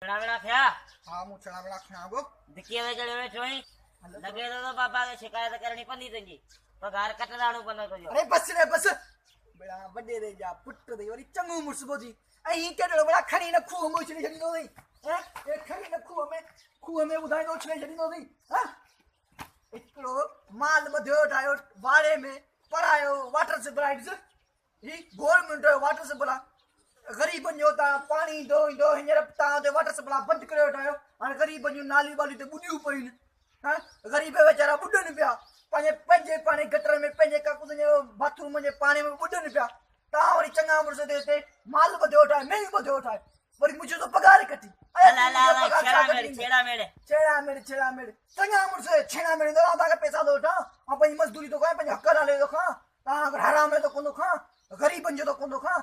छड़ा बेड़ा थिया हाँ मूं छड़ा बड़ा खागो दिखिए वे जड़े में छोई लगे तो पापा के शिकायत करनी पनी तुझी पगार कटदाणो पनो तुझो अरे बस रे बस बेड़ा बड़े रे जा पुट दे वरी चंगू मुर्स बोजी अहीं केड़ो बड़ा खणी न खूह में उछले छडी दो दई हैं ए खणी न खूह में उधाई दो उछले छडी दो दई हां एकड़ो माल बध्यो ठायो वाड़े में परायो वाटर सप्लाई ही गवर्नमेंट वाटर सप्लाई गरीबन जो ता पानी दो हिंजर ता दे वाटर सप्लाई बंद करियो ठायो हां गरीबन जो नाली वाली ते बुडियो पइन हां गरीब बेचारा बुडन पिया पंजे पानी गटर में पंजे काकुस जो बाथरूम में पानी में बुडन पिया ता वरी चंगा मुर्स देते माल बध्यो ठाय मैं बध्यो ठाय वरी मुझे तो पगार कटी छेड़ा मेड़े चंगा मुर्स छेड़ा मेड़े दो आधा का पैसा दो उठा अपन मजदूरी तो खाए पंजे हक्का डाले दो खा ता हराम में तो कोन खा गरीबन जो तो कोन खा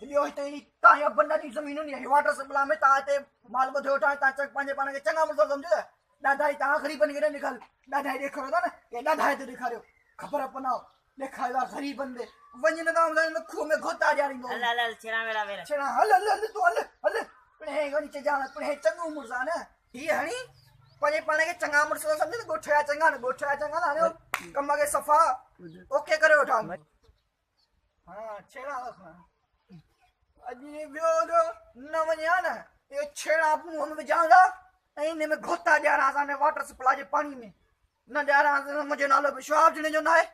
लियो ते ता या बंदा दी जमीन नहीं वाटर सप्लाई में ता ते माल बध्यो ठाय ता चक पंजे पानी के चंगा मुर्स समझे दादाई ता गरीबन के निकल दादाई देखो ना के दादाई तो दिखारियो खबर अपनाओ देखाला गरीब बंदे वंजन दाम दान खूह में घोता जा रही हल छेड़ा मेरा मेरा छेड़ा हल तू हल पणे गनी चे जाना पणे चंगू मुर्सा ने ही हणी पणे पाने के चंगा मुर्सा समझे गोठया चंगा ना कम्मा के सफा ओके करे उठा हां छेड़ा अजी व्यो दो न वन्या ना ये छेड़ा मुंह में जांगा इने में घोता जा रहा था ने वाटर सप्लाई पानी में न जा रहा मुझे नालो विश्वास जने जो ना है